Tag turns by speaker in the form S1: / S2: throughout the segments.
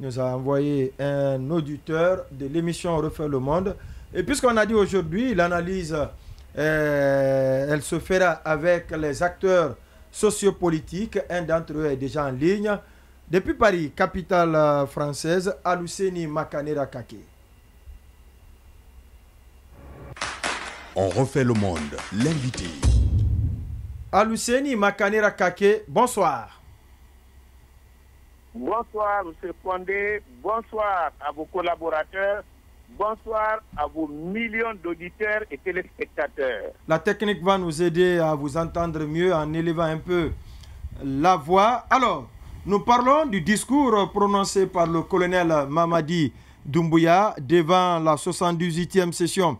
S1: nous a envoyé un auditeur de l'émission Refait le Monde. Et puisqu'on a dit aujourd'hui, l'analyse, elle se fera avec les acteurs sociopolitiques. Un d'entre eux est déjà en ligne. Depuis Paris, capitale française, Aluseni Makanera Kake.
S2: On refait le monde, l'invité.
S1: Aluseni Makanera Kake, bonsoir.
S3: Bonsoir, M. Condé. Bonsoir à vos collaborateurs. Bonsoir à vos millions d'auditeurs et téléspectateurs.
S1: La technique va nous aider à vous entendre mieux en élevant un peu la voix. Alors, nous parlons du discours prononcé par le colonel Mamadi Doumbouya devant la 78e session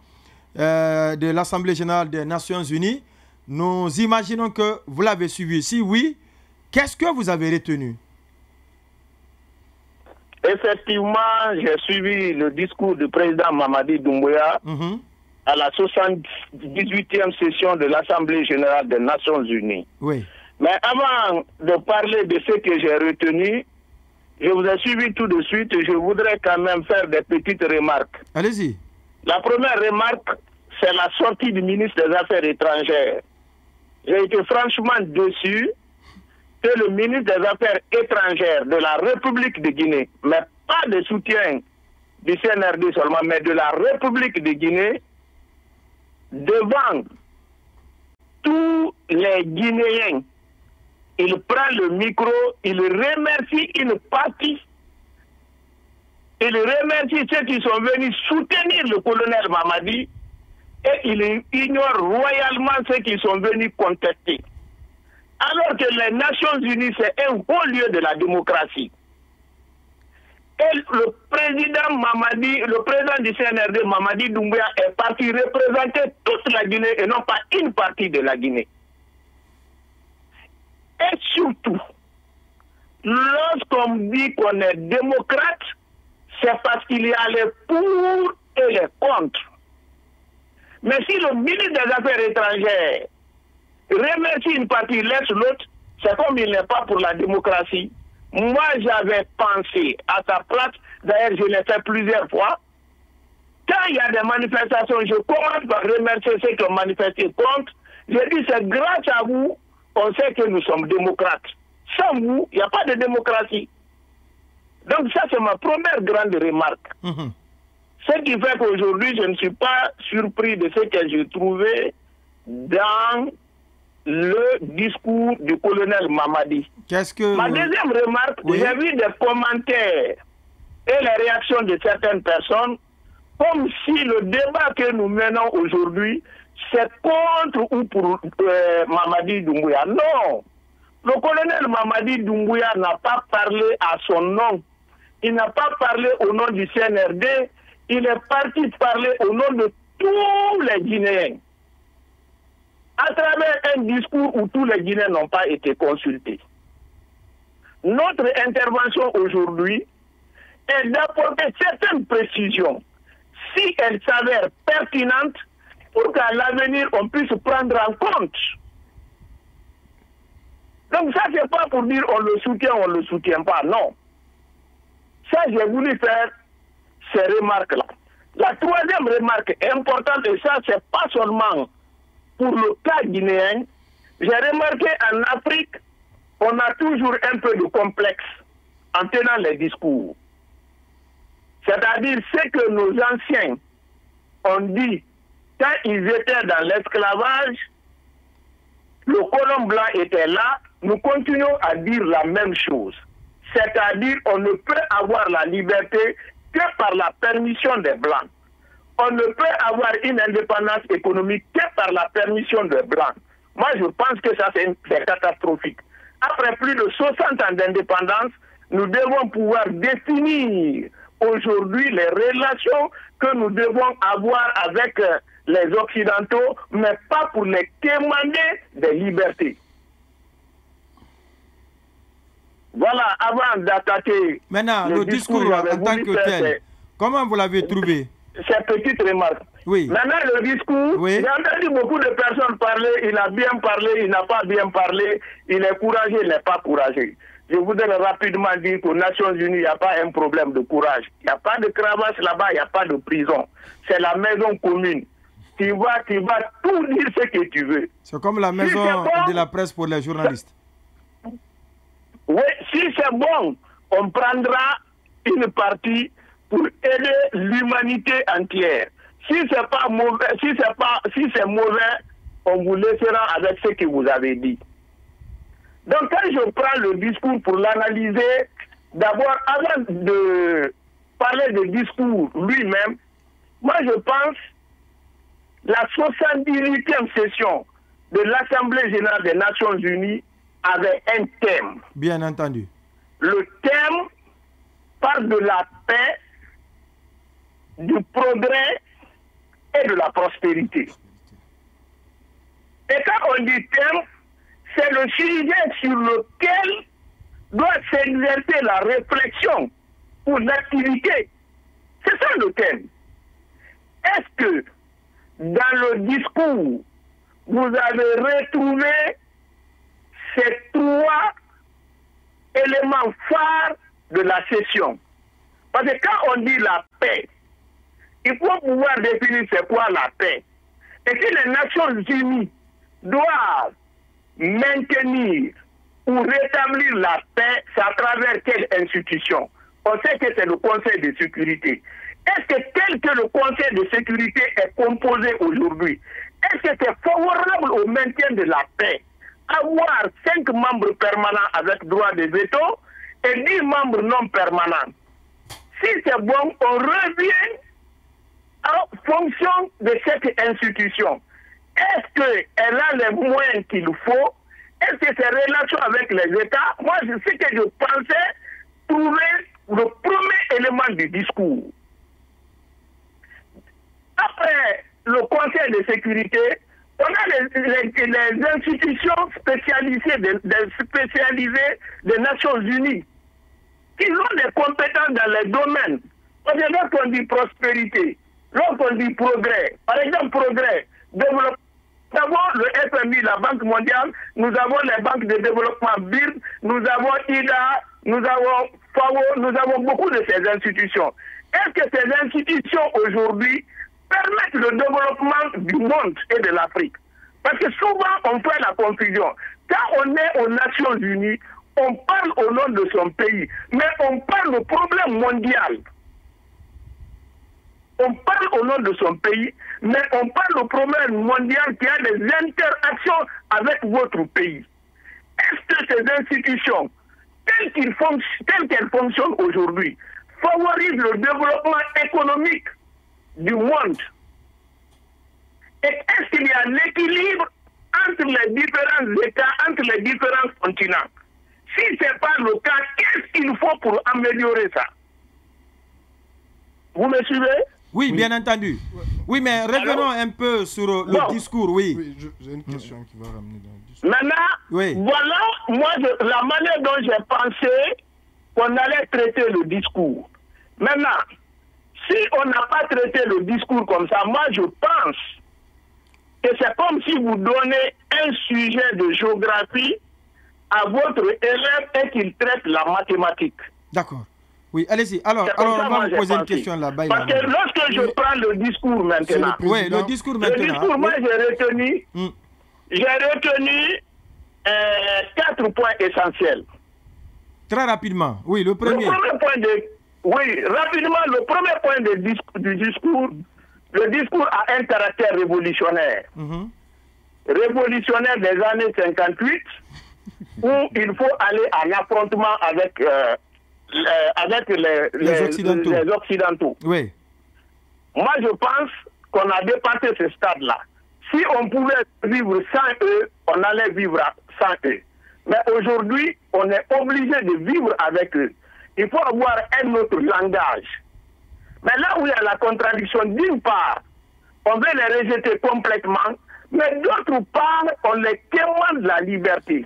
S1: de l'Assemblée générale des Nations Unies. Nous imaginons que vous l'avez suivi. Si oui, qu'est-ce que vous avez retenu?
S3: Effectivement, j'ai suivi le discours du président Mamadi Doumbouya à la 78e session de l'Assemblée générale des Nations Unies.
S1: Oui.
S3: Mais avant de parler de ce que j'ai retenu, je vous ai suivi tout de suite et je voudrais quand même faire des petites remarques.
S1: Allez-y.
S3: La première remarque, c'est la sortie du ministre des Affaires étrangères. J'ai été franchement déçu que le ministre des Affaires étrangères de la République de Guinée, mais pas de soutien du CNRD seulement, mais de la République de Guinée, devant tous les Guinéens, il prend le micro, il remercie une partie, il remercie ceux qui sont venus soutenir le colonel Mamadi et il ignore royalement ceux qui sont venus contester. Alors que les Nations Unies, c'est un haut lieu de la démocratie. Et le président Mamadi, le président du CNRD, Mamadi Doumbouya, est parti représenter toute la Guinée et non pas une partie de la Guinée. Et surtout, lorsqu'on dit qu'on est démocrate, c'est parce qu'il y a les pour et les contre. Mais si le ministre des Affaires étrangères remercie une partie, laisse l'autre, c'est comme il n'est pas pour la démocratie. Moi, j'avais pensé à sa place, d'ailleurs je l'ai fait plusieurs fois, quand il y a des manifestations, je commence par remercier ceux qui ont manifesté contre. Je dis, c'est grâce à vous, on sait que nous sommes démocrates. Sans vous, il n'y a pas de démocratie. Donc ça, c'est ma première grande remarque. Ce qui fait qu'aujourd'hui, je ne suis pas surpris de ce que j'ai trouvé dans le discours du colonel Mamadi. Ma deuxième remarque, j'ai vu des commentaires et les réactions de certaines personnes comme si le débat que nous menons aujourd'hui, c'est contre ou pour Mamadi Doumbouya. Non, le colonel Mamadi Doumbouya n'a pas parlé à son nom. Il n'a pas parlé au nom du CNRD. Il est parti parler au nom de tous les Guinéens. À travers un discours où tous les Guinéens n'ont pas été consultés. Notre intervention aujourd'hui est d'apporter certaines précisions, si elles s'avèrent pertinentes, pour qu'à l'avenir on puisse prendre en compte. Donc ça, c'est pas pour dire on le soutient pas, non. Ça, j'ai voulu faire ces remarques-là. La troisième remarque importante, et ça, c'est pas seulement pour le cas guinéen, j'ai remarqué en Afrique, on a toujours un peu de complexe en tenant les discours. C'est-à-dire ce que nos anciens ont dit quand ils étaient dans l'esclavage, le colon blanc était là, nous continuons à dire la même chose. C'est-à-dire on ne peut avoir la liberté que par la permission des Blancs. On ne peut avoir une indépendance économique que par la permission des Blancs. Moi, je pense que ça, c'est catastrophique. Après plus de 60 ans d'indépendance, nous devons pouvoir définir aujourd'hui les relations que nous devons avoir avec les Occidentaux, mais pas pour les demander des libertés. Voilà, avant d'attaquer
S1: maintenant le discours en tant que tel, comment vous l'avez trouvé?
S3: Cette petite remarque.
S1: Oui.
S3: Maintenant, le discours, j'ai entendu beaucoup de personnes parler, il a bien parlé, il n'a pas bien parlé, il est courageux, il n'est pas courageux. je voudrais rapidement dire qu'aux Nations Unies, il n'y a pas un problème de courage. Il n'y a pas de cravache là-bas, il n'y a pas de prison. C'est la maison commune. Tu vas tout dire ce que tu veux.
S1: C'est comme la maison de la presse pour les journalistes.
S3: Oui, si c'est bon, on prendra une partie pour aider l'humanité entière. Si c'est pas mauvais, si c'est mauvais, on vous laissera avec ce que vous avez dit. Donc quand je prends le discours pour l'analyser, d'abord avant de parler du discours lui-même, moi je pense la 78e session de l'Assemblée générale des Nations Unies avait un thème.
S1: Bien entendu.
S3: Le thème parle de la paix, du progrès et de la prospérité. Et quand on dit thème, c'est le sujet sur lequel doit s'exercer la réflexion ou l'activité. C'est ça le thème. Est-ce que dans le discours, vous avez retrouvé ces trois éléments phares de la session? Parce que quand on dit la paix, il faut pouvoir définir c'est quoi la paix. Et si les Nations Unies doivent maintenir ou rétablir la paix, c'est à travers quelle institution? On sait que c'est le Conseil de sécurité. Est-ce que tel que le Conseil de sécurité est composé aujourd'hui, est-ce que c'est favorable au maintien de la paix? Avoir 5 membres permanents avec droit de veto et 10 membres non permanents. Si c'est bon, on revient en fonction de cette institution. Est-ce qu'elle a les moyens qu'il faut? Est-ce que ses relations avec les États? Moi, je sais que je pensais trouver le premier élément du discours. Après le Conseil de sécurité, on a les institutions spécialisées des Nations Unies qui ont des compétences dans les domaines. Parce que lorsqu'on dit prospérité, lorsqu'on dit progrès, par exemple progrès, développement, nous avons le FMI, la Banque mondiale, nous avons les banques de développement BIRD, nous avons IDA, nous avons FAO, nous avons beaucoup de ces institutions. Est-ce que ces institutions aujourd'hui permettent le développement du monde et de l'Afrique? Parce que souvent on fait la confusion. Quand on est aux Nations Unies, on parle au nom de son pays, mais on parle du problème mondial. On parle au nom de son pays, mais on parle du problème mondial qui a des interactions avec votre pays. Est-ce que ces institutions, telles qu'elles fonctionnent aujourd'hui, favorisent le développement économique du monde? Et est-ce qu'il y a un équilibre entre les différents États, entre les différents continents? Si ce n'est pas le cas, qu'est-ce qu'il faut pour améliorer ça? Vous me suivez?
S1: Oui, bien entendu. Oui, mais revenons un peu sur le discours, oui.
S4: Oui, j'ai une question qui va ramener dans le discours.
S3: Maintenant, voilà, moi, la manière dont j'ai pensé qu'on allait traiter le discours. Maintenant, si on n'a pas traité le discours comme ça, moi, je pense que c'est comme si vous donnez un sujet de géographie à votre élève et qu'il traite la mathématique.
S1: D'accord. Oui, allez-y. Alors on va vous poser une question là-bas.
S3: Parce que lorsque je prends le discours maintenant,
S1: le discours maintenant.
S3: Le discours, moi, j'ai retenu 4 points essentiels.
S1: Très rapidement. Oui, le premier.
S3: Rapidement, le premier point du discours, le discours a un caractère révolutionnaire. Révolutionnaire des années 58, où il faut aller en affrontement avec les Occidentaux.
S1: Oui.
S3: Moi, je pense qu'on a dépassé ce stade-là. Si on pouvait vivre sans eux, on allait vivre sans eux. Mais aujourd'hui, on est obligé de vivre avec eux. Il faut avoir un autre langage. Mais là où il y a la contradiction, d'une part, on veut les rejeter complètement, mais d'autre part, on les témoigne de la liberté.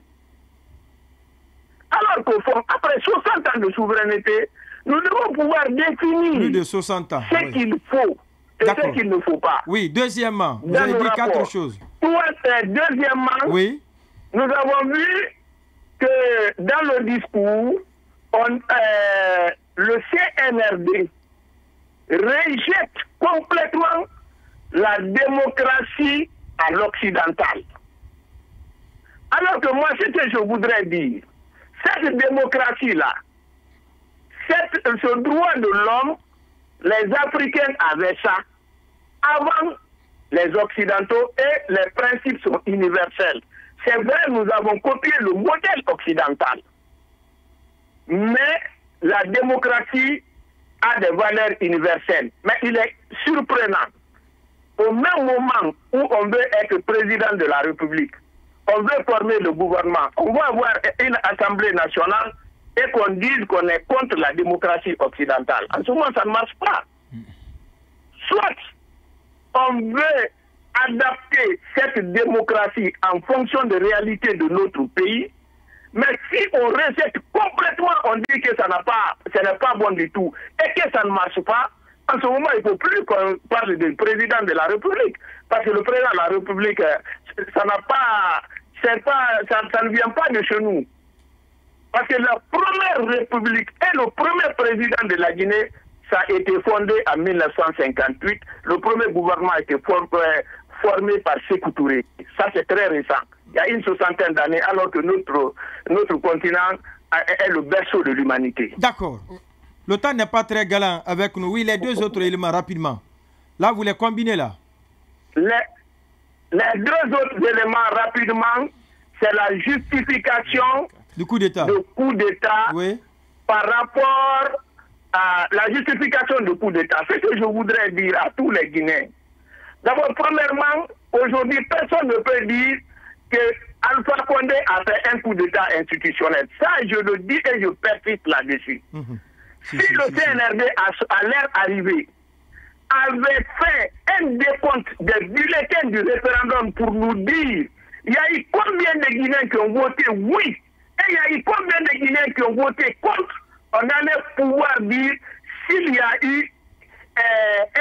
S3: Alors qu'au fond, après 60 ans de souveraineté, nous devons pouvoir définir
S1: plus de 60 ans,
S3: ce qu'il faut et ce qu'il ne faut pas.
S1: Oui, deuxièmement, vous avez dit 4 choses.
S3: Deuxièmement, nous avons vu que dans le discours, le CNRD rejette complètement la démocratie à l'occidental. Alors que moi, ce que je voudrais dire, cette démocratie-là, ce droit de l'homme, les Africains avaient ça avant les Occidentaux et les principes sont universels. C'est vrai, nous avons copié le modèle occidental. Mais la démocratie a des valeurs universelles. Mais il est surprenant. Au même moment où on veut être président de la République, on veut former le gouvernement, on va avoir une assemblée nationale et qu'on dise qu'on est contre la démocratie occidentale. En ce moment, ça ne marche pas. Soit on veut adapter cette démocratie en fonction des réalités de notre pays, mais si on rejette complètement, on dit que ce n'est pas bon du tout et que ça ne marche pas, en ce moment, il ne faut plus qu'on parle du président de la République. Parce que le président de la République, ça ne vient pas de chez nous. Parce que la première République et le premier président de la Guinée, ça a été fondé en 1958. Le premier gouvernement a été formé par Sékou Touré. Ça, c'est très récent. Il y a une 60aine d'années, alors que notre continent est le berceau de l'humanité.
S1: D'accord. Le temps n'est pas très galant avec nous. Oui, les deux autres éléments, rapidement. Là, vous les combinez, là.
S3: Les deux autres éléments, rapidement, c'est la justification
S1: du coup d'État.
S3: Oui. Par rapport à la justification du coup d'État. Ce que je voudrais dire à tous les Guinéens. D'abord, premièrement, aujourd'hui, personne ne peut dire que Alpha Condé a fait un coup d'État institutionnel. Ça, je le dis et je persiste là-dessus. Si le CNRD, à l'ère arrivée, avait fait un décompte des bulletins du référendum pour nous dire il y a eu combien de Guinéens qui ont voté oui et il y a eu combien de Guinéens qui ont voté contre, on allait pouvoir dire s'il y a eu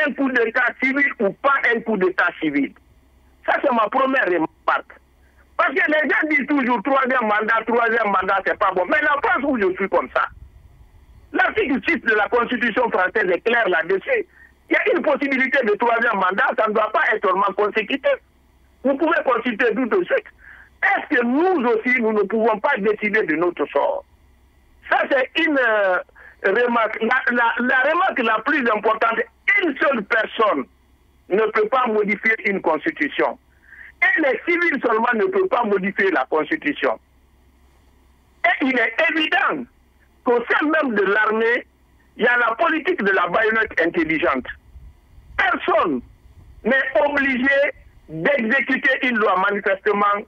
S3: un coup d'État civil ou pas un coup d'État civil. Ça, c'est ma première remarque. Parce que les gens disent toujours troisième mandat, c'est pas bon. Mais la France où je suis comme ça, l'article 6 de la Constitution française est clair là-dessus. Il y a une possibilité de troisième mandat, ça ne doit pas être seulement consécutif. Vous pouvez consulter tout de suite. Est-ce que nous aussi, nous ne pouvons pas décider de notre sort? Ça, c'est une remarque. La remarque la plus importante, une seule personne ne peut pas modifier une constitution. Et les civils seulement ne peuvent pas modifier la constitution. Et il est évident qu'au sein même de l'armée, il y a la politique de la baïonnette intelligente. Personne n'est obligé d'exécuter une loi manifestement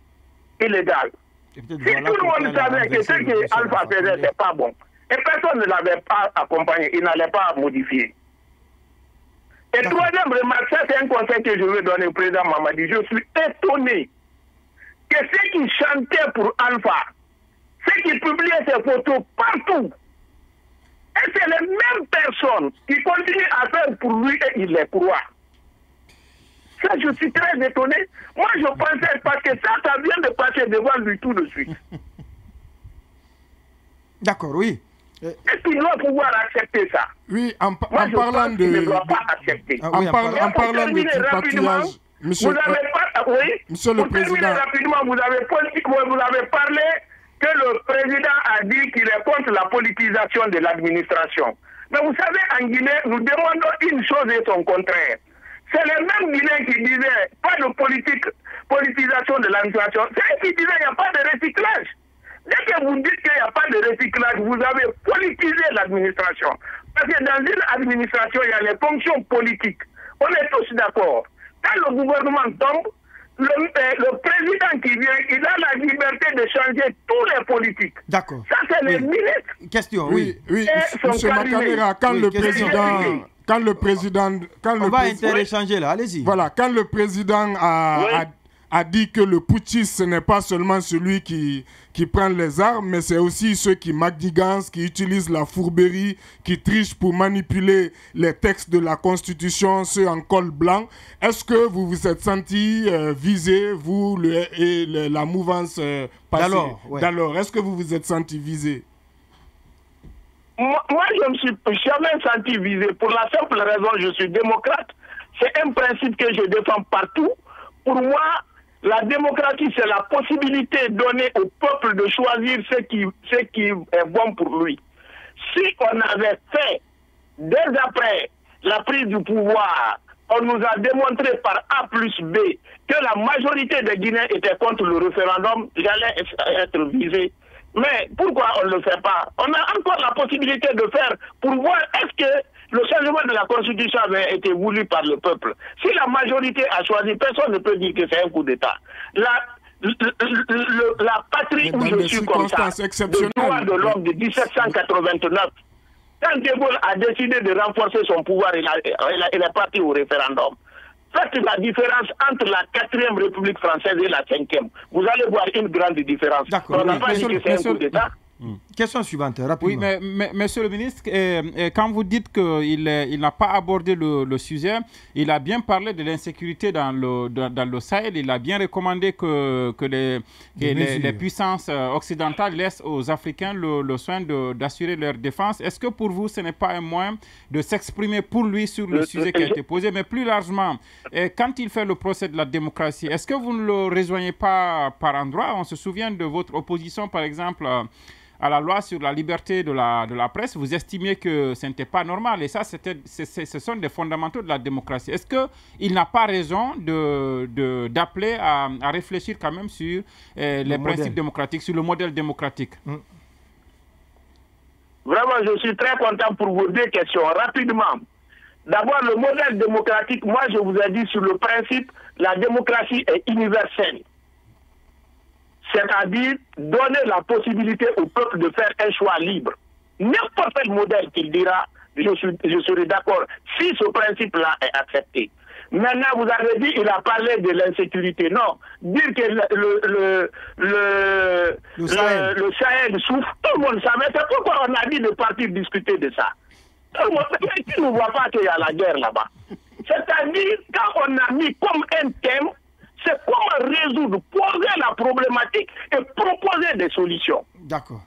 S3: illégale. Si tout le monde savait que ce que Alpha faisait, c'est pas bon, et personne ne l'avait pas accompagné, il n'allait pas modifier. Et troisième remarque, ça c'est un conseil que je veux donner au président Mamadi. Je suis étonné que ceux qui chantaient pour Alpha, ceux qui publiaient ces photos partout, et c'est les mêmes personnes qui continuent à faire pour lui et il les croit. Ça, je suis très étonné. Moi, je pensais parce que ça vient de passer devant lui tout de suite.
S1: D'accord, oui.
S3: Est-ce qu'il doit pouvoir accepter ça?
S4: Oui, en parlant de...
S3: Il ne doit pas accepter.
S4: En parlant de tripatouillage, monsieur le Président...
S3: rapidement, vous avez parlé que le président a dit qu'il est contre la politisation de l'administration. Mais vous savez, en Guinée, nous demandons une chose et son contraire. C'est les mêmes Guinéens qui disaient pas de politisation de l'administration. C'est eux qui disaient qu'il n'y a pas de recyclage. Dès que vous dites qu'il n'y a pas de recyclage, vous avez politisé l'administration. Parce que dans une administration, il y a les fonctions politiques. On est tous d'accord. Quand le gouvernement tombe, le président qui vient, il a la liberté de changer tous les politiques.
S1: D'accord.
S3: Ça, c'est les ministres.
S1: Question,
S4: oui. Monsieur Makanera, quand le président...
S1: On va interéchanger là, allez-y.
S4: Voilà, quand le président a a dit que le putschiste, ce n'est pas seulement celui qui prend les armes, mais c'est aussi ceux qui magnigancent, qui utilisent la fourberie, qui trichent pour manipuler les textes de la Constitution, ceux en col blanc. Est-ce que vous vous êtes senti visé, vous et la mouvance passée d'alors? Est-ce que vous vous êtes senti visé?
S3: Moi, je ne me suis jamais senti visé. Pour la simple raison, je suis démocrate. C'est un principe que je défends partout. Pour moi, la démocratie, c'est la possibilité donnée au peuple de choisir ce qui est bon pour lui. Si on avait fait, dès après la prise du pouvoir, on nous a démontré par A plus B que la majorité des Guinéens étaient contre le référendum, j'allais être visé. Mais pourquoi on ne le fait pas? On a encore la possibilité de faire pour voir est-ce que le changement de la Constitution avait été voulu par le peuple. Si la majorité a choisi, personne ne peut dire que c'est un coup d'État. La patrie où je suis comme ça, le droit de l'homme de 1789, quand De Gaulle a décidé de renforcer son pouvoir, il est parti au référendum. Faites la différence entre la 4e République française et la 5e. Vous allez voir une grande différence. On n'a pas dit que c'est un coup d'État.
S1: Question suivante, rapidement.
S5: Oui, mais monsieur le ministre, quand vous dites qu'il n'a pas abordé le sujet, il a bien parlé de l'insécurité dans le Sahel. Il a bien recommandé que les puissances occidentales laissent aux Africains le soin d'assurer leur défense. Est-ce que pour vous, ce n'est pas un moyen de s'exprimer pour lui sur le sujet qui a été posé, mais plus largement, quand il fait le procès de la démocratie, est-ce que vous ne le rejoignez pas par endroit? On se souvient de votre opposition, par exemple, à la loi sur la liberté de la presse. Vous estimiez que ce n'était pas normal. Et ça, ce sont des fondamentaux de la démocratie. Est-ce qu'il n'a pas raison d'appeler à réfléchir quand même sur les principes démocratiques, sur le modèle démocratique?
S3: Vraiment, je suis très content pour vos deux questions. Rapidement. D'abord, le modèle démocratique, moi, je vous ai dit sur le principe, la démocratie est universelle. C'est-à-dire donner la possibilité au peuple de faire un choix libre. N'importe quel modèle qu'il dira, je serai d'accord si ce principe-là est accepté. Maintenant, vous avez dit qu'il a parlé de l'insécurité. Non, dire que le Sahel souffre, tout le monde savait. C'est pourquoi on a dit de partir discuter de ça. Tout le monde, qui ne voit pas qu'il y a la guerre là-bas. C'est-à-dire, quand on a mis comme un thème, c'est comment résoudre, poser la problématique et proposer des solutions.
S1: D'accord.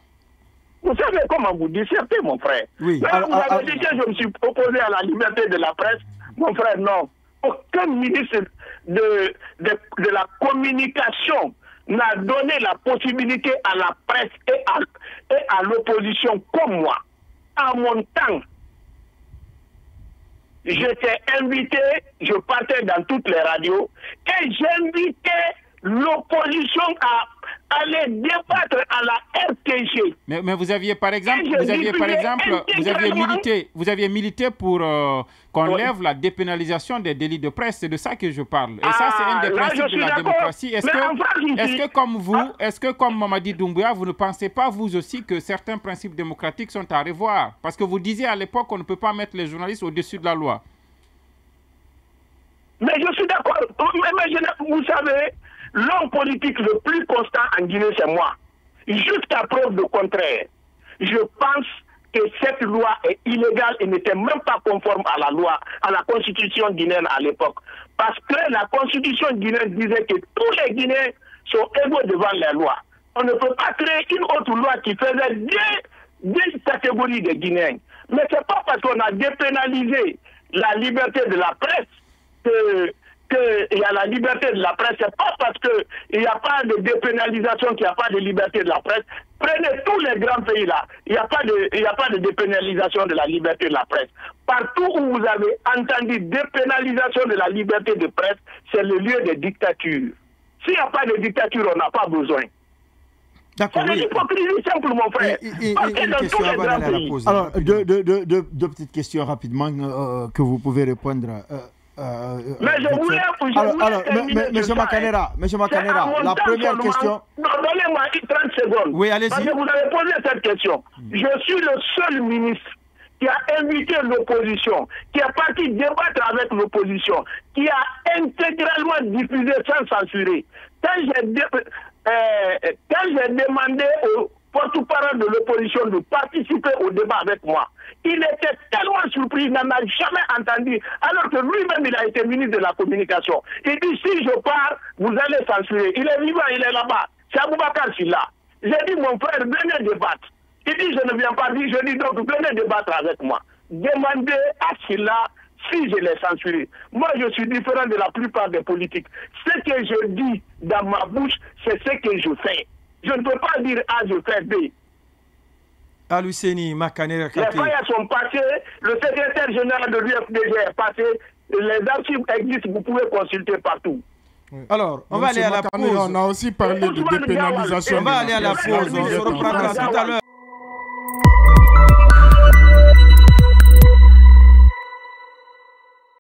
S3: Vous savez comment vous dissertez, mon frère.
S1: Oui.
S3: Vous avez dit que je me suis opposé à la liberté de la presse. Mon frère, non. Aucun ministre de la communication n'a donné la possibilité à la presse et à l'opposition comme moi. À mon temps, j'étais invité, je partais dans toutes les radios et j'invitais l'opposition à aller débattre à la RTG.
S5: Mais vous aviez par exemple, vous aviez milité pour qu'on lève la dépénalisation des délits de presse. C'est de ça que je parle. Et ça, c'est un des principes de la démocratie. Est-ce que comme Mamadi Doumbouya, vous ne pensez pas vous aussi que certains principes démocratiques sont à revoir? Parce que vous disiez à l'époque qu'on ne peut pas mettre les journalistes au-dessus de la loi.
S3: Mais je suis d'accord. Vous savez, l'homme politique le plus constant en Guinée, c'est moi. Jusqu'à preuve de contraire. Je pense que cette loi est illégale et n'était même pas conforme à la loi, à la constitution guinéenne à l'époque. Parce que la constitution guinéenne disait que tous les Guinéens sont égaux devant les lois. On ne peut pas créer une autre loi qui faisait deux catégories de Guinéens. Mais ce n'est pas parce qu'on a dépénalisé la liberté de la presse qu'il y a la liberté de la presse. C'est pas parce qu'il n'y a pas de dépénalisation qu'il n'y a pas de liberté de la presse. Prenez tous les grands pays là, il n'y a pas de dépénalisation de la liberté de la presse. Partout où vous avez entendu dépénalisation de la liberté de presse, c'est le lieu des dictatures. S'il n'y a pas de dictature, on n'a pas besoin.
S1: D'accord.
S3: C'est l'hypocrisie simple, mon frère.
S1: Alors, deux petites questions rapidement que vous pouvez répondre.
S3: Mais je voulais
S1: Monsieur Makanera, la première question.
S3: Non, donnez-moi 30 secondes.
S1: Oui, allez-y.
S3: Parce que vous avez posé cette question. Je suis le seul ministre qui a invité l'opposition, qui est parti débattre avec l'opposition, qui a intégralement diffusé sans censurer. Quand j'ai demandé au porte-parole de l'opposition de participer au débat avec moi, il était tellement surpris, il n'en a jamais entendu, alors que lui-même, il a été ministre de la Communication. Il dit, si je pars, vous allez censurer. Il est vivant, il est là-bas. C'est Aboubacar Sylla. J'ai dit, mon frère, venez débattre. Il dit, je ne viens pas dire, je dis, donc, venez débattre avec moi. Demandez à Sylla si je l'ai censuré. Moi, je suis différent de la plupart des politiques. Ce que je dis dans ma bouche, c'est ce que je fais. Je ne peux pas dire A, je fais B.
S1: Aluseni Makanera
S3: Les failles sont passées, le secrétaire général de l'UFDG est passé, les archives existent, vous pouvez consulter partout.
S1: Alors, on va aller à la pause.
S4: On a aussi parlé de dépénalisation.
S1: On va aller à la pause, on se reprendra tout à l'heure.